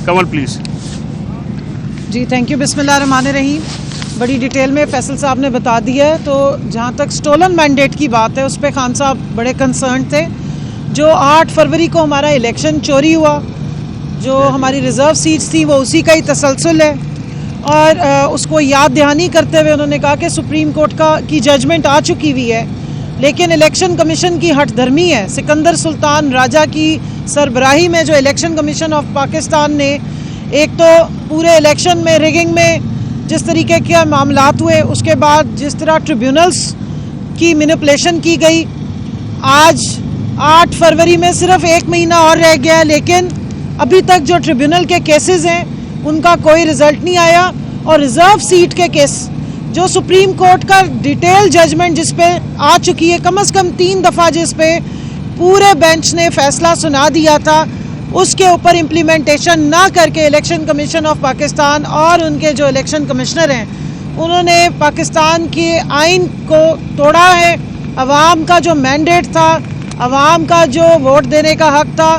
कमल please. जी thank you. बिस्मिल्लाहिर्रहमानिर्रहीम। बड़ी डिटेल में फैसल साहब ने बता दिया है। तो जहाँ तक स्टोलन मैंडेट की बात है उस पर खान साहब बड़े कंसर्न थे। जो 8 फरवरी को हमारा इलेक्शन चोरी हुआ, जो हमारी रिज़र्व सीट्स थी वो उसी का ही तसलसल है। और उसको याद दहानी करते हुए उन्होंने कहा कि सुप्रीम कोर्ट की जजमेंट आ चुकी हुई है, लेकिन इलेक्शन कमीशन की हठधर्मी है। सिकंदर सुल्तान राजा की सरबराही में जो इलेक्शन कमीशन ऑफ पाकिस्तान ने एक तो पूरे इलेक्शन में रिगिंग में जिस तरीके के मामलात हुए, उसके बाद जिस तरह ट्रिब्यूनल्स की मैनिपुलेशन की गई, आज 8 फरवरी में सिर्फ 1 महीना और रह गया है, लेकिन अभी तक जो ट्रिब्यूनल के केसेस हैं उनका कोई रिज़ल्ट नहीं आया। और रिज़र्व सीट के केस जो सुप्रीम कोर्ट का डिटेल जजमेंट जिस पे आ चुकी है, कम से कम 3 दफ़ा जिस पे पूरे बेंच ने फैसला सुना दिया था, उसके ऊपर इम्प्लीमेंटेशन ना करके इलेक्शन कमीशन ऑफ पाकिस्तान और उनके जो इलेक्शन कमिश्नर हैं उन्होंने पाकिस्तान के आइन को तोड़ा है। अवाम का जो मैंडेट था, अवाम का जो वोट देने का हक था,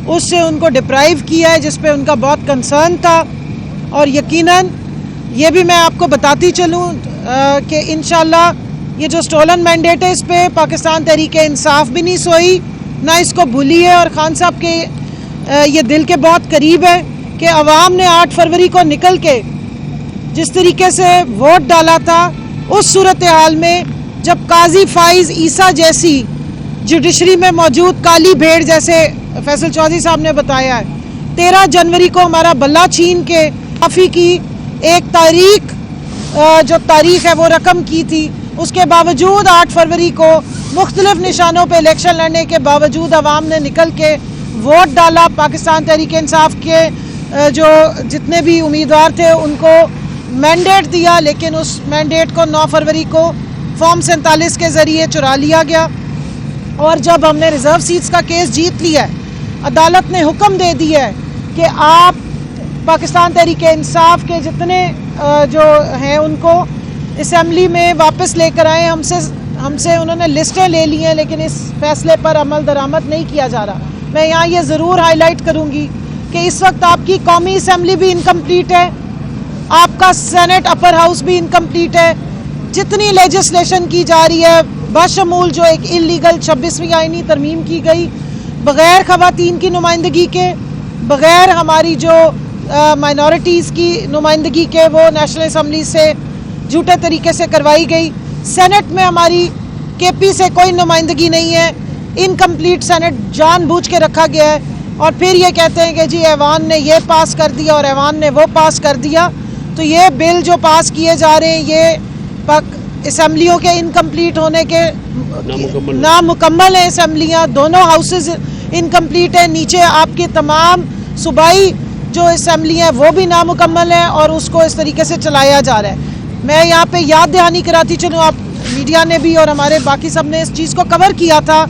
उससे उनको डिप्राइव किया है, जिस पे उनका बहुत कंसर्न था। और यकीनन ये भी मैं आपको बताती चलूँ कि इंशाल्लाह ये जो स्टोलन मैंडेट है इस पे पाकिस्तान तहरीक इंसाफ भी नहीं सोई, ना इसको भूली है। और खान साहब के ये दिल के बहुत करीब है कि अवाम ने 8 फरवरी को निकल के जिस तरीके से वोट डाला था, उस सूरत हाल में जब काजी फाइज ईसा जैसी जुडिशरी में मौजूद काली भेड़, जैसे फैसल चौधरी साहब ने बताया है, 13 जनवरी को हमारा बल्ला छीन के काफ़ी की एक तारीख जो तारीख है वो रकम की थी, उसके बावजूद 8 फरवरी को मुख्तलिफ निशानों पे इलेक्शन लड़ने के बावजूद अवाम ने निकल के वोट डाला। पाकिस्तान तहरीक इंसाफ के जो जितने भी उम्मीदवार थे उनको मैंडेट दिया, लेकिन उस मैंडेट को 9 फरवरी को फॉर्म 47 के ज़रिए चुरा लिया गया। और जब हमने रिज़र्व सीट्स का केस जीत लिया है, अदालत ने हुक्म दे दिया है कि आप पाकिस्तान तहरीक इंसाफ के जितने जो हैं उनको असम्बली में वापस लेकर आए। हमसे उन्होंने लिस्टें ले ली हैं, लेकिन इस फैसले पर अमल दरामद नहीं किया जा रहा। मैं यहाँ ये ज़रूर हाईलाइट करूँगी कि इस वक्त आपकी कौमी असम्बली भी इनकम्प्लीट है, आपका सेनेट अपर हाउस भी इनकम्प्लीट है। जितनी लेजिस्लेशन की जा रही है, बशमूल जो एक इलीगल 26वीं आईनी तरमीम की गई, बग़ैर ख़वातीन की नुमाइंदगी के, बग़ैर हमारी जो माइनॉरिटीज़ की नुमाइंदगी के, वो नेशनल असम्बली से झूठे तरीके से करवाई गई। सेनेट में हमारी केपी से कोई नुमाइंदगी नहीं है, इनकम्प्लीट सेनेट जानबूझ के रखा गया है। और फिर ये कहते हैं कि जी ऐवान ने ये पास कर दिया और ऐवान ने वो पास कर दिया। तो ये बिल जो पास किए जा रहे हैं ये असम्बलियों के इनकम्प्लीट होने के नामुकम्मल है। असम्बलियाँ दोनों हाउसेज इनकम्प्लीट है। नीचे आपके तमाम सूबाई जो असम्बली हैं वो भी नामुकम्मल हैं और उसको इस तरीके से चलाया जा रहा है। मैं यहाँ पे याद दहानी कराती चलूँ, आप मीडिया ने भी और हमारे बाकी सब ने इस चीज़ को कवर किया था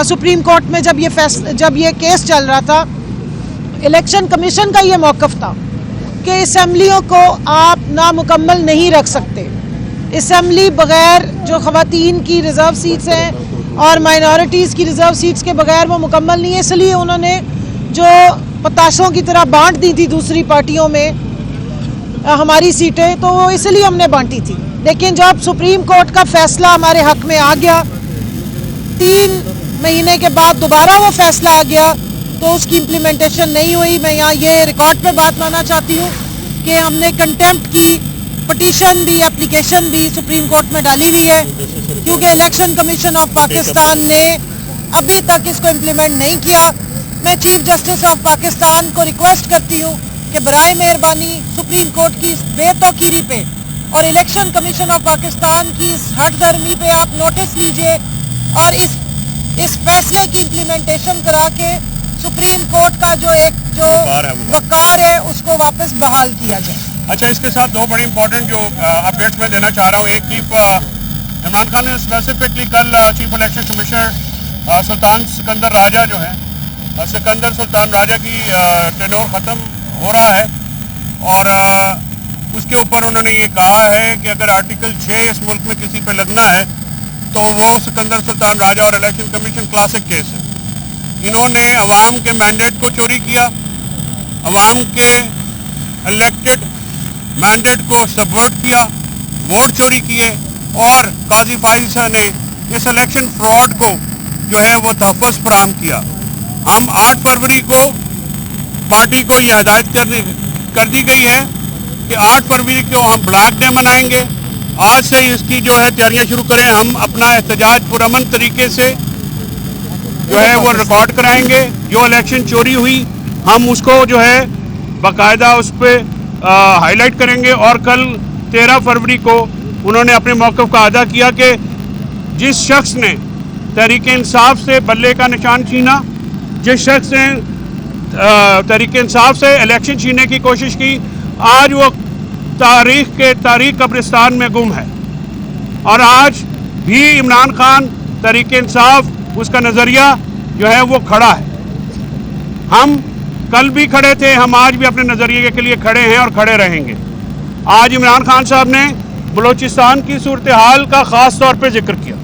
सुप्रीम कोर्ट में जब ये केस चल रहा था। इलेक्शन कमीशन का ये मौक़िफ़ था कि असम्बलियों को आप नामुकम्मल नहीं रख सकते। असम्बली बग़ैर जो ख़वातीन की रिज़र्व सीट्स हैं और माइनॉरिटीज़ की रिज़र्व सीट्स के बग़ैर वो मुकम्मल नहीं है। इसलिए उन्होंने जो पताशों की तरह बांट दी थी दूसरी पार्टियों में हमारी सीटें, तो वो इसलिए हमने बांटी थी। लेकिन जब सुप्रीम कोर्ट का फैसला हमारे हक़ में आ गया, 3 महीने के बाद दोबारा वो फैसला आ गया, तो उसकी इम्प्लीमेंटेशन नहीं हुई। मैं यहाँ ये रिकॉर्ड पे बात लाना चाहती हूँ कि हमने कंटेम्प्ट की पिटीशन भी, एप्लीकेशन भी सुप्रीम कोर्ट में डाली हुई है, क्योंकि इलेक्शन कमीशन ऑफ पाकिस्तान ने अभी तक इसको इम्प्लीमेंट नहीं किया। मैं चीफ जस्टिस ऑफ पाकिस्तान को रिक्वेस्ट करती हूँ कि बराए मेहरबानी सुप्रीम कोर्ट की इस बेतौकीरी पे और इलेक्शन कमीशन ऑफ पाकिस्तान की इस हठधर्मी पे आप नोटिस लीजिए और इस फैसले की इम्प्लीमेंटेशन करा के सुप्रीम कोर्ट का जो वकार है उसको वापस बहाल किया जाए। अच्छा, इसके साथ 2 बड़ी इंपॉर्टेंट जो अपडेट्स मैं देना चाह रहा हूँ। एक चीफ इमरान खान ने स्पेसिफिकली कल चीफ इलेक्शन कमिश्नर सुल्तान सिकंदर राजा जो है, सिकंदर सुल्तान राजा की टेन्योर ख़त्म हो रहा है और उसके ऊपर उन्होंने ये कहा है कि अगर आर्टिकल 6 इस मुल्क में किसी पे लगना है तो वो सिकंदर सुल्तान राजा और इलेक्शन कमीशन क्लासिक केस है। इन्होंने अवाम के मैंडेट को चोरी किया, अवाम के इलेक्टेड मैंडेट को सबवर्ट किया, वोट चोरी किए और काजी फाइज ईसा ने इस इलेक्शन फ्रॉड को जो है वो तहफ़्फ़ुज़ फराहम किया। हम 8 फरवरी को पार्टी को यह हिदायत कर दी गई है कि 8 फरवरी को हम ब्लैक डे मनाएंगे। आज से इसकी जो है तैयारियां शुरू करें। हम अपना एहतजाज पुरअमन तरीके से जो है वो रिकॉर्ड कराएंगे। जो इलेक्शन चोरी हुई हम उसको जो है बाकायदा उस पर हाईलाइट करेंगे। और कल 13 फरवरी को उन्होंने अपने मौक़िफ़ का अदा किया कि जिस शख्स ने तहरीक इंसाफ से बल्ले का निशान छीना, जिस शख्स ने तहरीक इंसाफ से इलेक्शन छीनने की कोशिश की, आज वो तारीख कब्रिस्तान में गुम है। और आज भी इमरान खान तहरीक इंसाफ उसका नज़रिया जो है वो खड़ा है। हम कल भी खड़े थे, हम आज भी अपने नज़रिए के लिए खड़े हैं और खड़े रहेंगे। आज इमरान खान साहब ने बलूचिस्तान की सूरत हाल का ख़ास तौर पे जिक्र किया।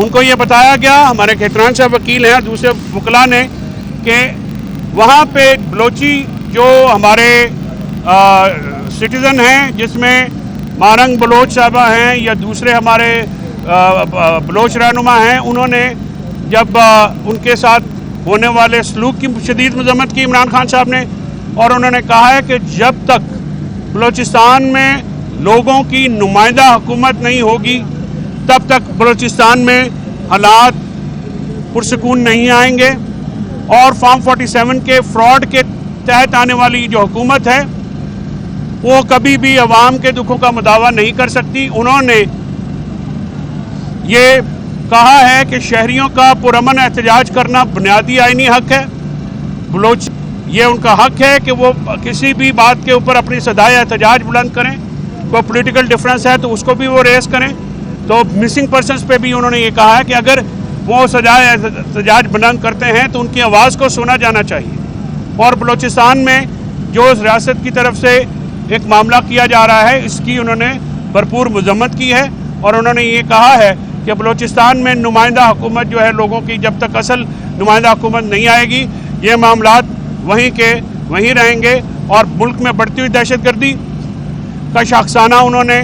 उनको ये बताया गया, हमारे खेतरान साहब वकील हैं और दूसरे वकला ने, कि वहाँ पे बलोची जो हमारे सिटीज़न हैं, जिसमें मारंग बलोच साहबा हैं या दूसरे हमारे बलोच रहनुमा हैं, उन्होंने जब उनके साथ होने वाले सलूक की शदीद मज़म्मत की इमरान खान साहब ने, और उन्होंने कहा है कि जब तक बलूचिस्तान में लोगों की नुमाइंदा हुकूमत नहीं होगी तब तक बलूचिस्तान में हालात पुरसकून नहीं आएंगे। और फॉर्म 47 के फ्रॉड के तहत आने वाली जो हुकूमत है वो कभी भी अवाम के दुखों का मुदावा नहीं कर सकती। उन्होंने ये कहा है कि शहरियों का पुरअमन एहतजाज करना बुनियादी आइनी हक है। बलोच ये उनका हक है कि वो किसी भी बात के ऊपर अपनी सदाए एहतजाज बुलंद करें। कोई पॉलिटिकल डिफरेंस है तो उसको भी वो रेस करें। तो मिसिंग पर्सनस पे भी उन्होंने ये कहा है कि अगर वो सदाए एहतजाज बुलंद करते हैं तो उनकी आवाज़ को सुना जाना चाहिए। और बलूचिस्तान में जो रियासत की तरफ से एक मामला किया जा रहा है, इसकी उन्होंने भरपूर मज़म्मत की है। और उन्होंने ये कहा है कि बलूचिस्तान में नुमाइंदा हुकूमत जो है लोगों की, जब तक असल नुमाइंदा हुकूमत नहीं आएगी, ये मामलात वहीं के वहीं रहेंगे। और मुल्क में बढ़ती हुई दहशतगर्दी का शाखसाना उन्होंने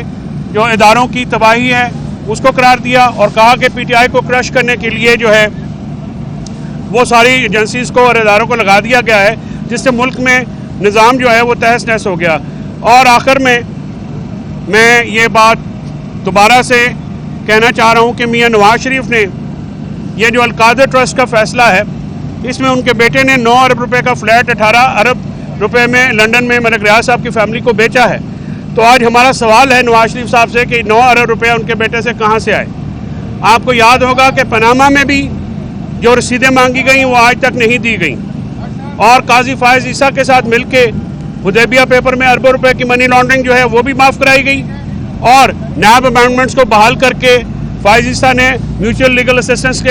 जो इदारों की तबाही है उसको करार दिया और कहा कि PTI को क्रश करने के लिए जो है वो सारी एजेंसीज़ को और इदारों को लगा दिया गया है, जिससे मुल्क में निज़ाम जो है वो तहस नहस हो गया। और आखिर में मैं ये बात दोबारा से कहना चाह रहा हूँ कि मियाँ नवाज शरीफ ने ये जो अलकादर ट्रस्ट का फ़ैसला है, इसमें उनके बेटे ने 9 अरब रुपए का फ्लैट 18 अरब रुपए में लंदन में मलिक रियाज साहब की फैमिली को बेचा है। तो आज हमारा सवाल है नवाज शरीफ साहब से कि 9 अरब रुपया उनके बेटे से कहाँ से आए। आपको याद होगा कि पनामा में भी जो रसीदें मांगी गई वो आज तक नहीं दी गई। और काजी फाइज ईसा के साथ मिलके हुदैबिया पेपर में अरबों रुपए की मनी लॉन्ड्रिंग जो है वो भी माफ़ कराई गई। और नैब अमेंडमेंट्स को बहाल करके फाइज ईसा ने म्यूचुअल लीगल असिस्टेंस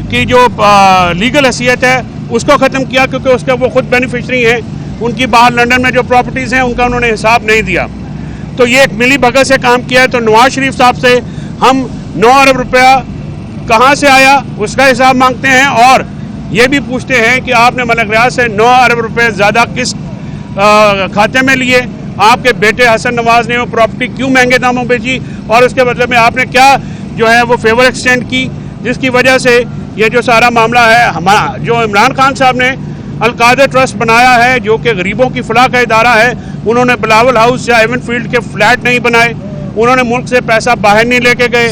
की जो लीगल हैसियत है उसको ख़त्म किया, क्योंकि उसके वो खुद बेनिफिशरी हैं। उनकी बाहर लंदन में जो प्रॉपर्टीज़ हैं उनका उन्होंने हिसाब नहीं दिया। तो ये एक मिली भगत से काम किया है। तो नवाज शरीफ साहब से हम 9 अरब रुपया कहाँ से आया उसका हिसाब मांगते हैं। और ये भी पूछते हैं कि आपने मलिक रियाज से 9 अरब रुपये ज़्यादा किस खाते में लिए, आपके बेटे हसन नवाज ने वो प्रॉपर्टी क्यों महंगे दामों बेची, और उसके बदले में आपने क्या जो है वो फेवर एक्सटेंड की, जिसकी वजह से ये जो सारा मामला है हमारा जो इमरान खान साहब ने अलकादर ट्रस्ट बनाया है जो कि गरीबों की फलाह का इदारा है। उन्होंने बिलावल हाउस या एवन फील्ड के फ्लैट नहीं बनाए, उन्होंने मुल्क से पैसा बाहर नहीं लेके गए,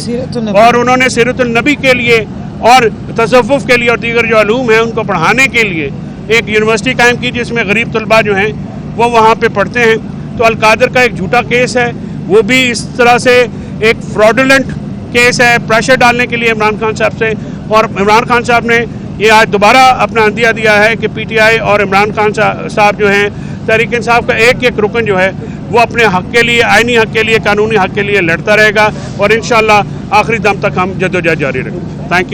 और उन्होंने सीरतुल नबी के लिए और तसव्वुफ के लिए और दीगर जो अलूम हैं उनको पढ़ाने के लिए एक यूनिवर्सिटी कायम की, जिसमें गरीब तलबा जो हैं वो वहाँ पे पढ़ते हैं। तो अलकादर का एक झूठा केस है, वो भी इस तरह से एक फ्रॉडुलेंट केस है प्रेशर डालने के लिए इमरान खान साहब से। और इमरान खान साहब ने ये आज दोबारा अपना अंदिया दिया है कि PTI और इमरान खान साहब जो हैं तहरीक इंसाफ का एक एक रुकन जो है वो अपने हक़ के लिए, आइनी हक़ के लिए, कानूनी हक़ के लिए लड़ता रहेगा। और इंशाअल्लाह आखिरी दम तक हम जद्दोजहद जारी रखेंगे। Thank you.